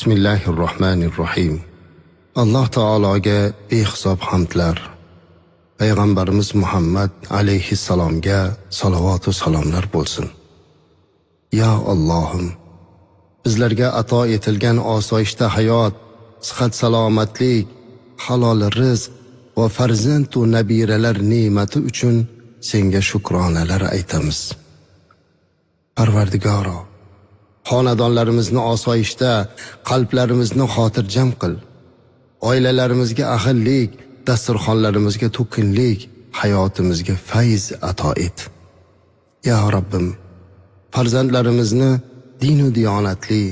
Bismillahirrohmanirrohim. Alloh taologa behisob hamdlar, payg'ambarimiz Muhammad alayhissalomga salovat va salomlar bo'lsin. Ya Allohim, bizlarga ato etilgan osoyishta hayot, sihat salomatlik, halol rizq va farzand va nabiralar ne'mati uchun senga shukronalar aytamiz. Parvardigoro, xonadonlarimizni osoyishta, qalblarimizni xotirjam qil. Oilalarimizga ahillik, dasturxonlarimizga to'kinlik, hayotimizga fayz ato et. Ya Rabbim, farzandlarimizni din va diyonatli,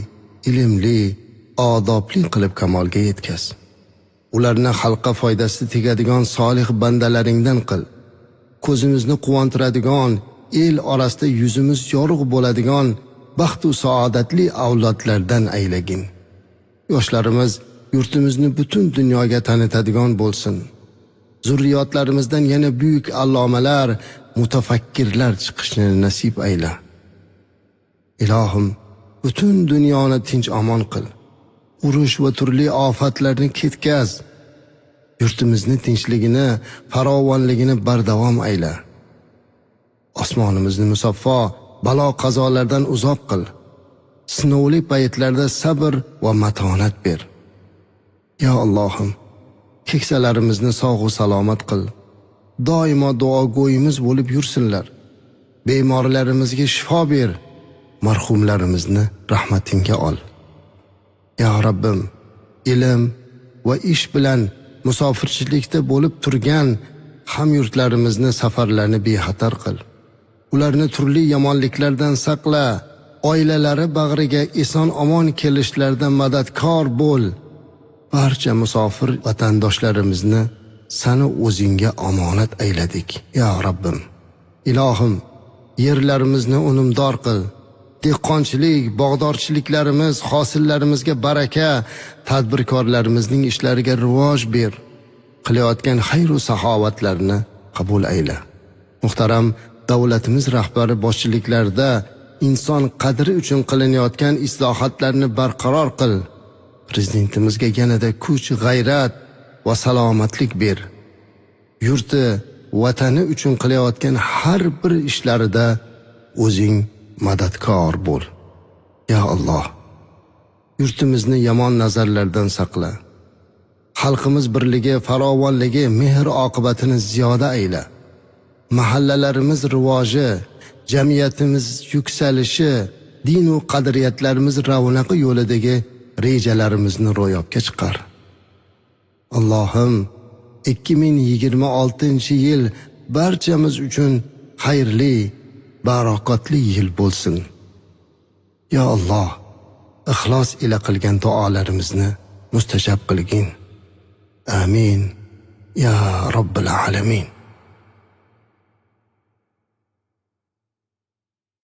ilmli, odobli qilib kamolga yetkaz. Ularni xalqqa foydasi tegadigan solih bandalaringdan qil. Ko'zimizni quvontiradigan, el orasida yuzimiz yorug' bo'ladigan baxt va saodatli avlodlardan aylagin. Yoshlarimiz yurtimizni butun dunyoga tanitadigan bo'lsin. Zurriyotlarimizdan yana buyuk allomalar, mutafakkirlar chiqishini nasib ayla. Ilohim, butun dunyoni tinch omon qil. Urush va turli ofatlarni ketkaz. Yurtimizni tinchligini, farovonligini bardavom ayla. Osmonimizni musaffo, balo qazolardan uzoq qil. Sinovli paytlarda sabr va matonat ber. Ya Allohim, keksalarimizni sog' va salomat qil. Doimo duogo'yimiz bo'lib yursinlar. Bemorlarimizga shifo ber. Marhumlarimizni rahmatingga ol. Ya Rabbim, ilm va ish bilan musofirchilikda bo'lib turgan hamyurtlarimizni safarlarni bexatar qil. Ularni turli yomonliklardan saqla. Oilalari bag'riga eson-omon kelishlarida madadkor bo'l. Barcha musofir vatandoshlarimizni sani o'zingga omonat ayladik. Ya Rabbim, Ilohim, yerlarimizni unumdor qil. Dehqonchilik, bog'dorchiliklarimiz, hosillarimizga baraka, tadbirkorlarimizning ishlariga rivoj ber. Qilayotgan xayr va saxovatlarni qabul ayla. Muhtaram davlatimiz rahbari boshchiliklarida inson qadri uchun qilinayotgan islohotlarni barqaror qil. Prezidentimizga yanada kuch, g'ayrat va salomatlik ber. Yurti, vatani uchun qilayotgan har bir ishlarida o'zing madadkor bo'l. Ya Alloh, yurtimizni yomon nazarlardan saqla. Xalqimiz birligi, farovonligi, mehr oqibatini ziyoda ayla. Mahallalarimiz rivoji, jamiyatimiz yuksalishi, din va qadriyatlarimiz ravnaqi yo'lidagi rejalarimizni ro'yobga chiqar. Allohim, 2026-yil barchamiz uchun xayrli, barakotli yil bo'lsin. Ya Alloh, ixlos ila qilgan duolarimizni mustajab qilgin. Amin. Ya Robbil alamin.